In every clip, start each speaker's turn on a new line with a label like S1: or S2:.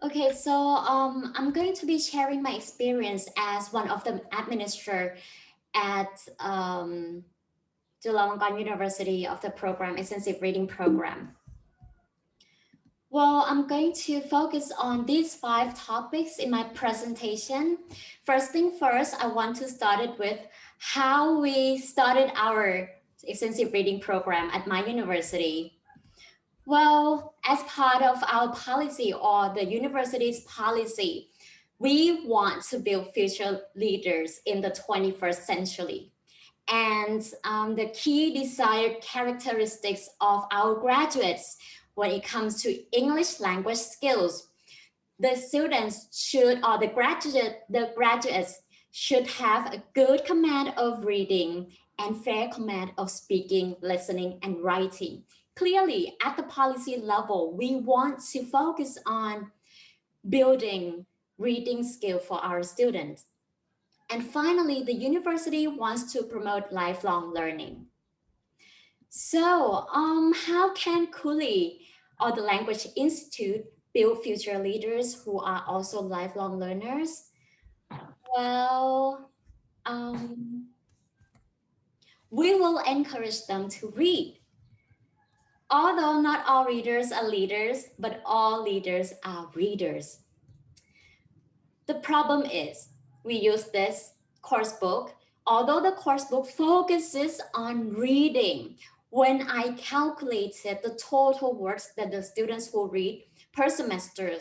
S1: Okay, so I'm going to be sharing my experience as one of the administrator at Chulalongkorn University of the program, Intensive Reading Program. Well, I'm going to focus on these 5 topics in my presentation. First thing first, I want to start it with how we started our extensive reading program at my university. Well, as part of our policy or the university's policy, we want to build future leaders in the 21st century. And the key desired characteristics of our graduates when it comes to English language skills, the students should, or the graduates should have a good command of reading and fair command of speaking, listening, and writing. Clearly, at the policy level, we want to focus on building reading skill for our students. And finally, the university wants to promote lifelong learning. So, how can Kuli or the Language Institute build future leaders who are also lifelong learners? Well, um, we will encourage them to read. Although not all readers are leaders, but all leaders are readers. The problem is we use this course book, although the course book focuses on reading. When I calculated the total works that the students will read per semester,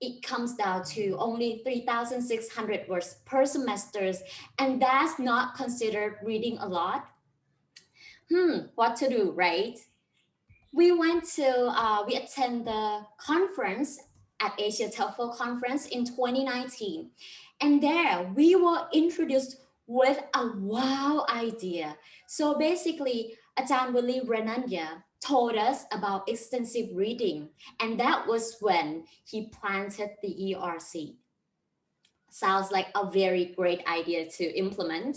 S1: it comes down to only 3,600 words per semester, and that's not considered reading a lot. What to do, right? We attend the conference at Asia TOEFL conference in 2019. And there we were introduced with a wow idea. So basically, Ajahn Willie Renanya told us about extensive reading. And that was when he planted the ERC. Sounds like a very great idea to implement.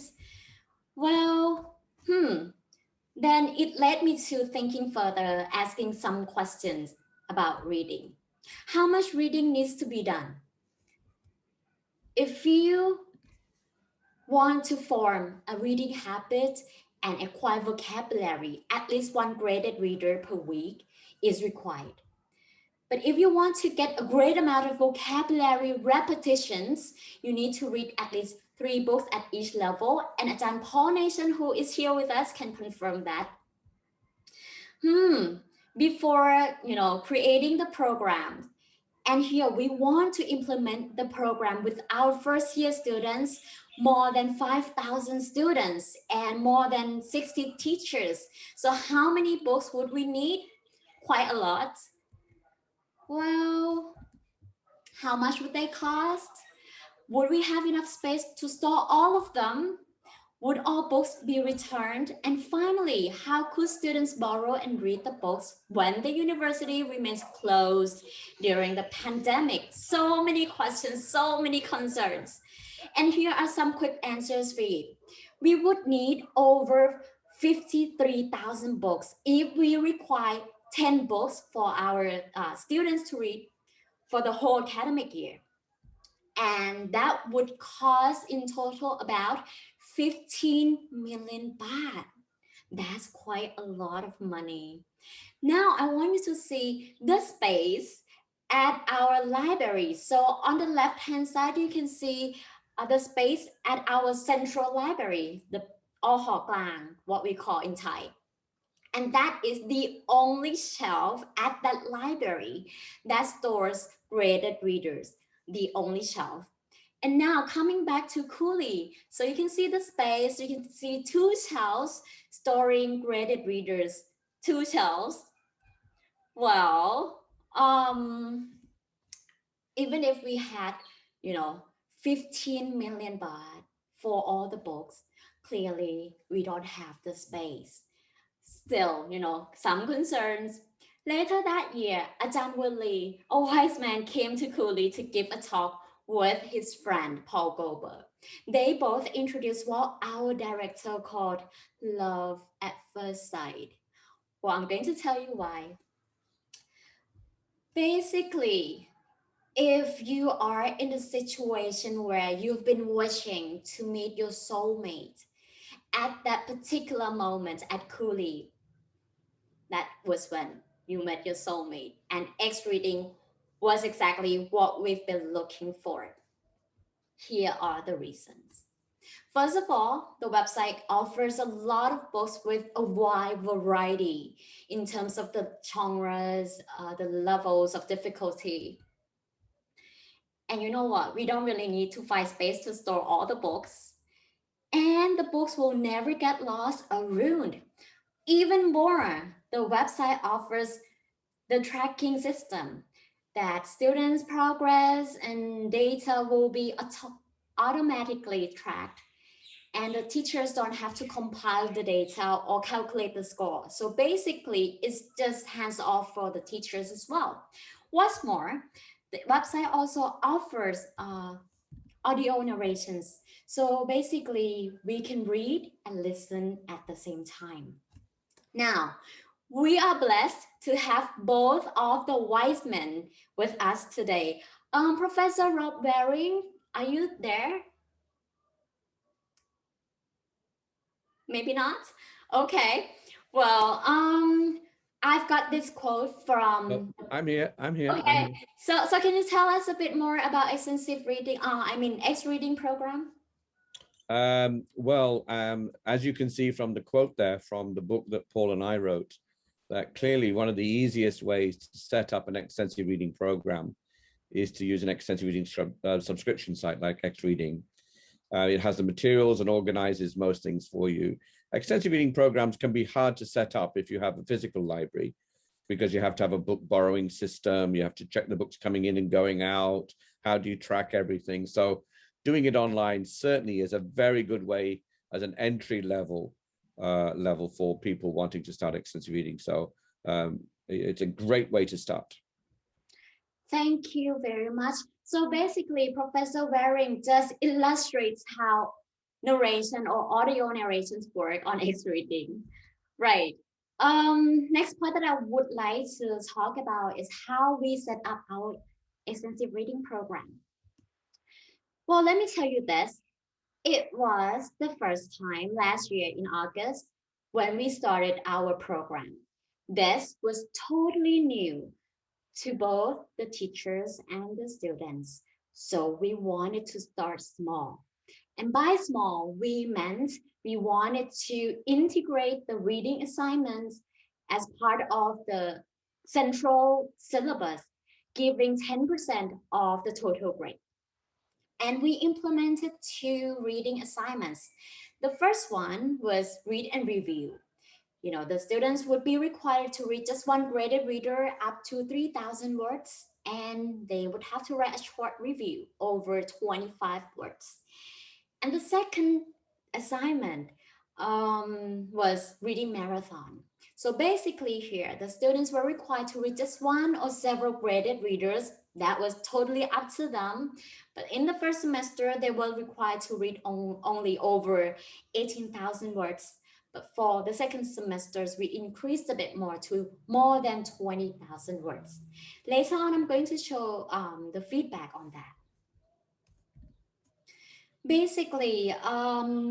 S1: Well, then it led me to thinking further, asking some questions about reading. How much reading needs to be done? If you want to form a reading habit and acquire vocabulary, at least one graded reader per week is required. But if you want to get a great amount of vocabulary repetitions, you need to read at least 3 books at each level. And Ajahn Paul Nation, who is here with us, can confirm that. Before creating the program, and here we want to implement the program with our first year students, more than 5,000 students and more than 60 teachers. So how many books would we need? Quite a lot. Well, how much would they cost? Would we have enough space to store all of them? Would all books be returned? And finally, how could students borrow and read the books when the university remains closed during the pandemic? So many questions, so many concerns. And here are some quick answers for you. We would need over 53,000 books if we require 10 books for our students to read for the whole academic year. And that would cost in total about 15 million baht. That's quite a lot of money. Now I want you to see the space at our library. So on the left hand side, you can see the space at our central library, the All Klang, what we call in Thai. And that is the only shelf at that library that stores graded readers, the only shelf. And now coming back to Cooley, so you can see the space, you can see 2 shelves storing graded readers, 2 shelves. Well, even if we had, 15 million baht for all the books, clearly we don't have the space. Still, some concerns. Later that year, Ajahn Willie, a wise man, came to Cooley to give a talk with his friend Paul Goldberg. They both introduced what our director called love at first sight. Well, I'm going to tell you why. Basically, if you are in a situation where you've been wishing to meet your soulmate at that particular moment at Cooley, that was when you met your soulmate, and X reading was exactly what we've been looking for. Here are the reasons. First of all, the website offers a lot of books with a wide variety in terms of the genres, the levels of difficulty. And you know what? We don't really need to find space to store all the books. And the books will never get lost or ruined. Even more, the website offers the tracking system that students' progress and data will be automatically tracked, and the teachers don't have to compile the data or calculate the score. So basically, it's just hands off for the teachers as well. What's more, the website also offers audio narrations. So basically, we can read and listen at the same time. Now, we are blessed to have both of the wise men with us today. Professor Rob Waring, are you there? Maybe not. Okay. Well, I've got this quote
S2: Oh,
S1: from.
S2: I'm here. I'm here. I'm
S1: Okay.
S2: here.
S1: So can you tell us a bit more about extensive reading? X reading program.
S2: As you can see from the quote there from the book that Paul and I wrote, that clearly one of the easiest ways to set up an extensive reading program is to use an extensive reading subscription site like X Reading. It has the materials and organizes most things for you. Extensive reading programs can be hard to set up if you have a physical library, because you have to have a book borrowing system. You have to check the books coming in and going out. How do you track everything? So doing it online certainly is a very good way as an entry level for people wanting to start extensive reading. So it's a great way to start.
S1: Thank you very much. So basically, Professor Waring just illustrates how narration or audio narrations work on X reading. Right. Next point that I would like to talk about is how we set up our extensive reading program. Well, let me tell you this. It was the first time last year in August when we started our program. This was totally new to both the teachers and the students. So we wanted to start small. And by small, we meant we wanted to integrate the reading assignments as part of the central syllabus, giving 10% of the total grade. And we implemented two reading assignments. The first one was read and review. The students would be required to read just one graded reader up to 3,000 words, and they would have to write a short review over 25 words. And the second assignment was reading marathon. So basically here, the students were required to read just one or several graded readers. That was totally up to them. But in the first semester, they were required to read only over 18,000 words. But for the second semesters, we increased a bit more to more than 20,000 words. Later on, I'm going to show the feedback on that. Basically,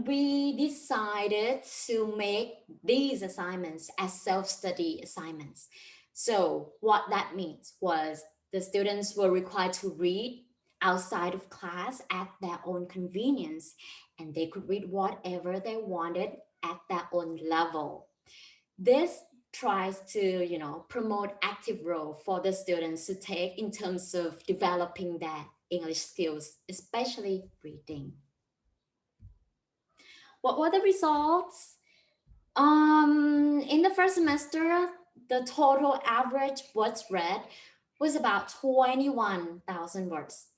S1: we decided to make these assignments as self-study assignments. So what that means was the students were required to read outside of class at their own convenience, and they could read whatever they wanted at their own level. This tries to, promote active role for the students to take in terms of developing their English skills, especially reading. What were the results? In the first semester, the total average words read was about 21,000 words,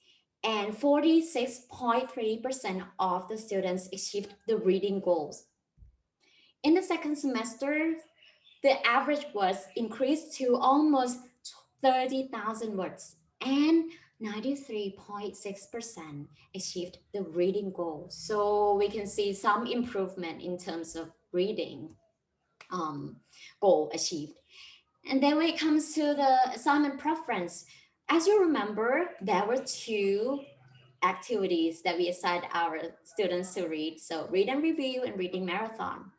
S1: and 46.3% of the students achieved the reading goals. In the second semester, the average was increased to almost 30,000 words, and 93.6% achieved the reading goal. So we can see some improvement in terms of reading goal achieved. And then when it comes to the assignment preference, As you remember, there were two activities that we assigned our students to read. So read and review and reading marathon.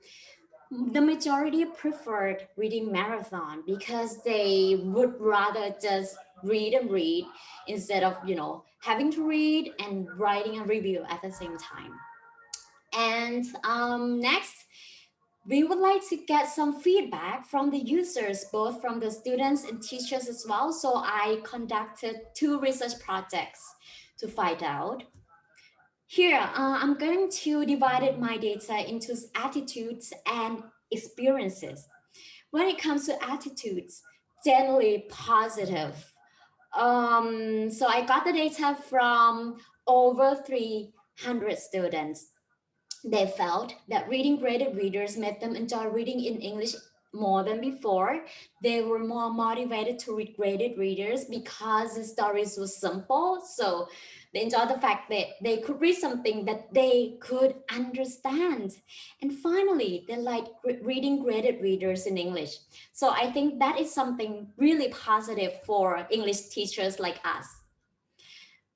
S1: The majority preferred reading marathon because they would rather just read and read instead of, having to read and writing a review at the same time. And next, we would like to get some feedback from the users, both from the students and teachers as well. So I conducted two research projects to find out. Here, I'm going to divide my data into attitudes and experiences. When it comes to attitudes, generally positive. So I got the data from over 300 students. They felt that reading graded readers made them enjoy reading in English more than before. They were more motivated to read graded readers because the stories were simple. So they enjoyed the fact that they could read something that they could understand. And finally, they liked reading graded readers in English. So I think that is something really positive for English teachers like us.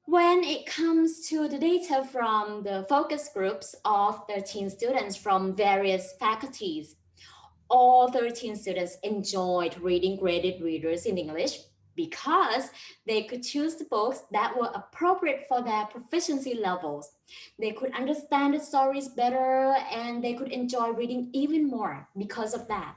S1: When it comes to the data from the focus groups of 13 students from various faculties, all 13 students enjoyed reading graded readers in English because they could choose the books that were appropriate for their proficiency levels. They could understand the stories better and they could enjoy reading even more because of that.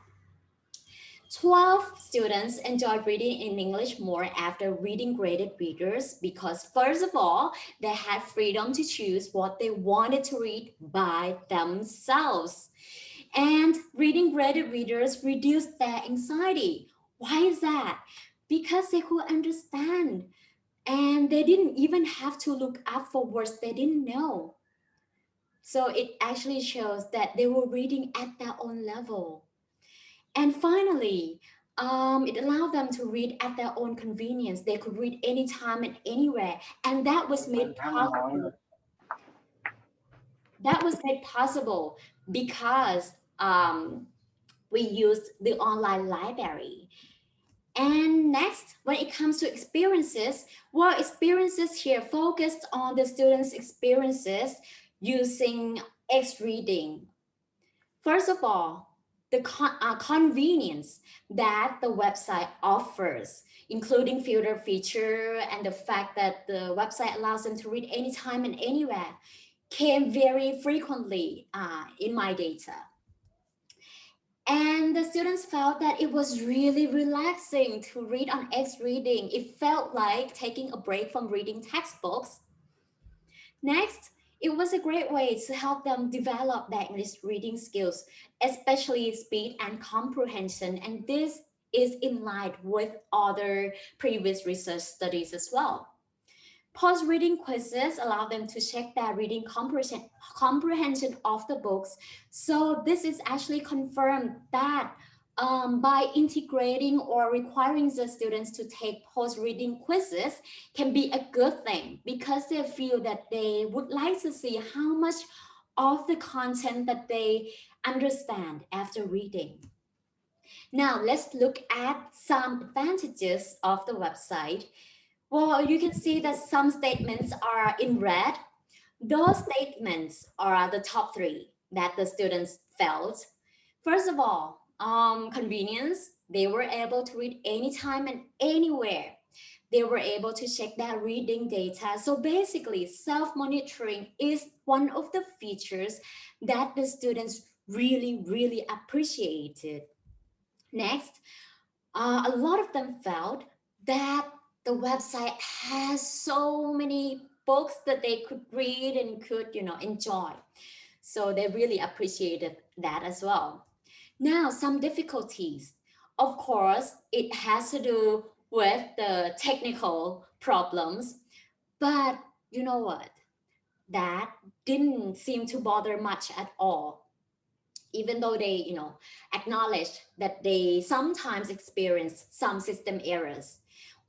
S1: 12 students enjoyed reading in English more after reading graded readers because, first of all, they had freedom to choose what they wanted to read by themselves. And reading graded readers reduced their anxiety. Why is that? Because they could understand and they didn't even have to look up for words they didn't know. So it actually shows that they were reading at their own level. And finally, it allowed them to read at their own convenience. They could read anytime and anywhere. And that was made possible. That was made possible because we used the online library. And next, when it comes to experiences, well, experiences here focused on the students' experiences using X reading. First of all, the convenience that the website offers, including filter feature and the fact that the website allows them to read anytime and anywhere, came very frequently in my data. And the students felt that it was really relaxing to read on X reading. It felt like taking a break from reading textbooks. Next, it was a great way to help them develop their English reading skills, especially speed and comprehension. And this is in line with other previous research studies as well. Post-reading quizzes allow them to check their reading comprehension of the books. So this is actually confirmed that by integrating or requiring the students to take post-reading quizzes can be a good thing because they feel that they would like to see how much of the content that they understand after reading. Now let's look at some advantages of the website. Well, you can see that some statements are in red. Those statements are the top three that the students felt. First of all, convenience. They were able to read anytime and anywhere. They were able to check their reading data. So basically, self-monitoring is one of the features that the students really, really appreciated. Next, a lot of them felt that the website has so many books that they could read and could, enjoy. So they really appreciated that as well. Now, some difficulties. Of course, it has to do with the technical problems, but you know what? That didn't seem to bother much at all, even though they, acknowledged that they sometimes experience some system errors.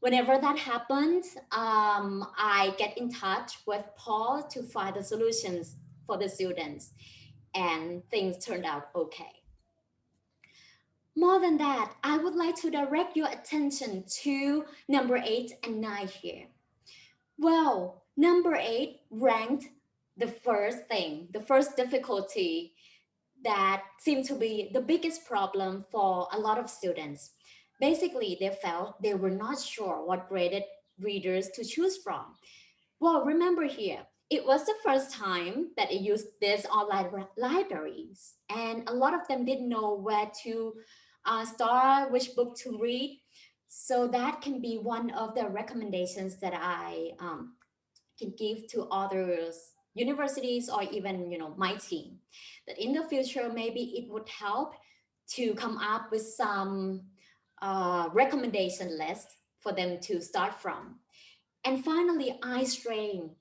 S1: Whenever that happens, I get in touch with Paul to find the solutions for the students, and things turned out okay. More than that, I would like to direct your attention to number 8 and 9 here. Well, number 8 ranked the first thing, the first difficulty that seemed to be the biggest problem for a lot of students. Basically, they felt they were not sure what graded readers to choose from. Well, remember here, it was the first time that it used this online libraries, and a lot of them didn't know where to start, which book to read. So that can be one of the recommendations that I can give to others universities or even my team, that in the future maybe it would help to come up with some recommendation list for them to start from. And finally, eye strain.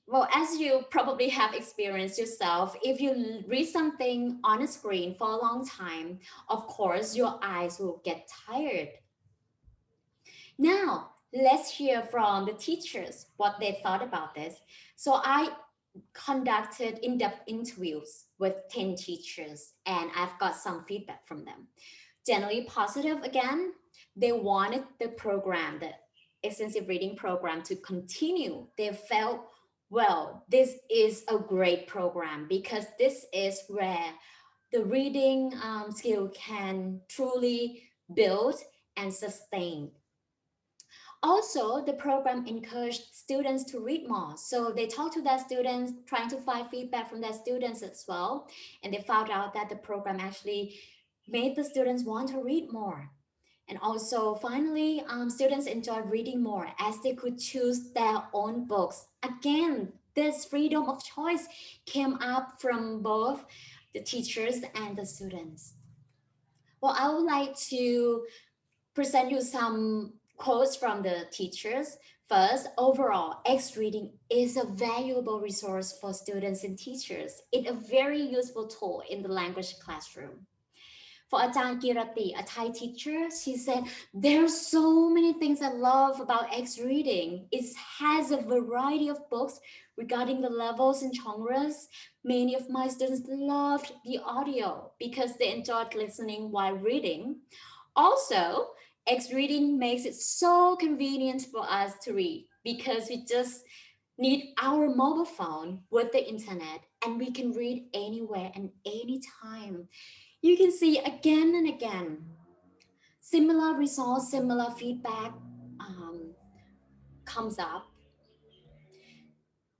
S1: Well, as you probably have experienced yourself, if you read something on a screen for a long time, of course your eyes will get tired. Now, let's hear from the teachers what they thought about this. So I conducted in-depth interviews with 10 teachers and I've got some feedback from them. Generally positive again. They wanted the program, the extensive reading program, to continue. They felt, well, this is a great program because this is where the reading skill can truly build and sustain. Also, the program encouraged students to read more. So they talked to their students, trying to find feedback from their students as well. And they found out that the program actually made the students want to read more. And also, finally, students enjoyed reading more as they could choose their own books. Again, this freedom of choice came up from both the teachers and the students. Well, I would like to present you some quotes from the teachers. First, overall, X reading is a valuable resource for students and teachers. It's a very useful tool in the language classroom. For Ajahn Kirati, a Thai teacher, she said, there are so many things I love about X reading. It has a variety of books regarding the levels and genres. Many of my students loved the audio because they enjoyed listening while reading. Also, X reading makes it so convenient for us to read because we just need our mobile phone with the internet and we can read anywhere and anytime. You can see again and again similar results, similar feedback comes up.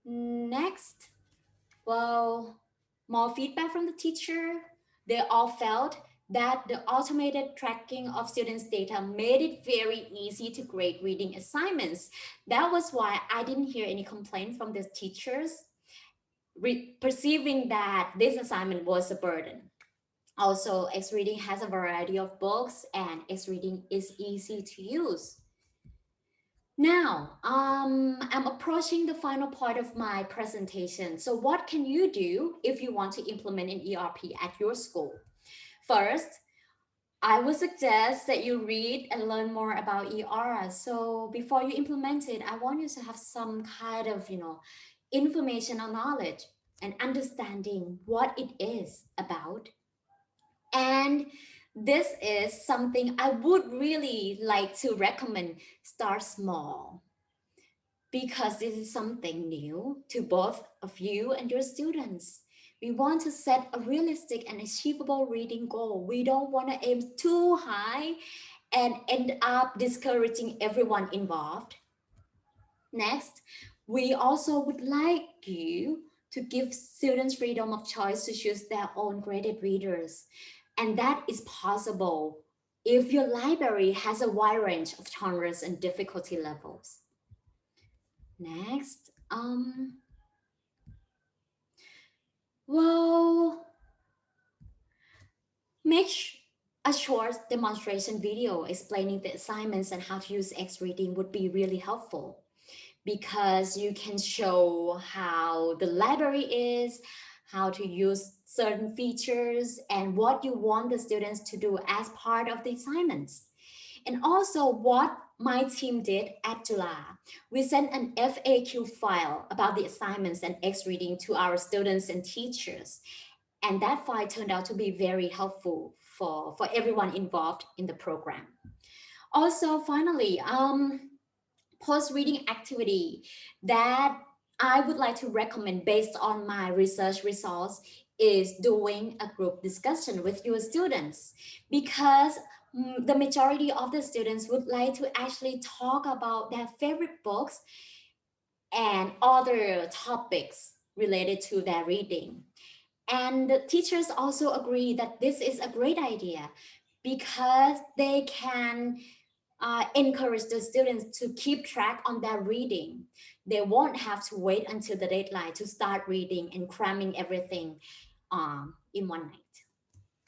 S1: Next, well, more feedback from the teacher. They all felt that the automated tracking of students' data made it very easy to grade reading assignments. That was why I didn't hear any complaint from the teachers perceiving that this assignment was a burden. Also, X reading has a variety of books and X reading is easy to use. Now, I'm approaching the final part of my presentation. So what can you do if you want to implement an ERP at your school? First, I would suggest that you read and learn more about ER. So before you implement it, I want you to have some kind of, information or knowledge and understanding what it is about. And this is something I would really like to recommend. Start small because this is something new to both of you and your students. We want to set a realistic and achievable reading goal. We don't want to aim too high and end up discouraging everyone involved. Next, we also would like you to give students freedom of choice to choose their own graded readers. And that is possible if your library has a wide range of genres and difficulty levels. Next, well, make a short demonstration video explaining the assignments and how to use X reading would be really helpful because you can show how the library is, how to use certain features, and what you want the students to do as part of the assignments. And also what my team did at Chula. We sent an FAQ file about the assignments and X reading to our students and teachers. And that file turned out to be very helpful for everyone involved in the program. Also, finally, post-reading activity that I would like to recommend based on my research results is doing a group discussion with your students, because the majority of the students would like to actually talk about their favorite books and other topics related to their reading. And the teachers also agree that this is a great idea because they can encourage the students to keep track on their reading. They won't have to wait until the deadline to start reading and cramming everything in one night.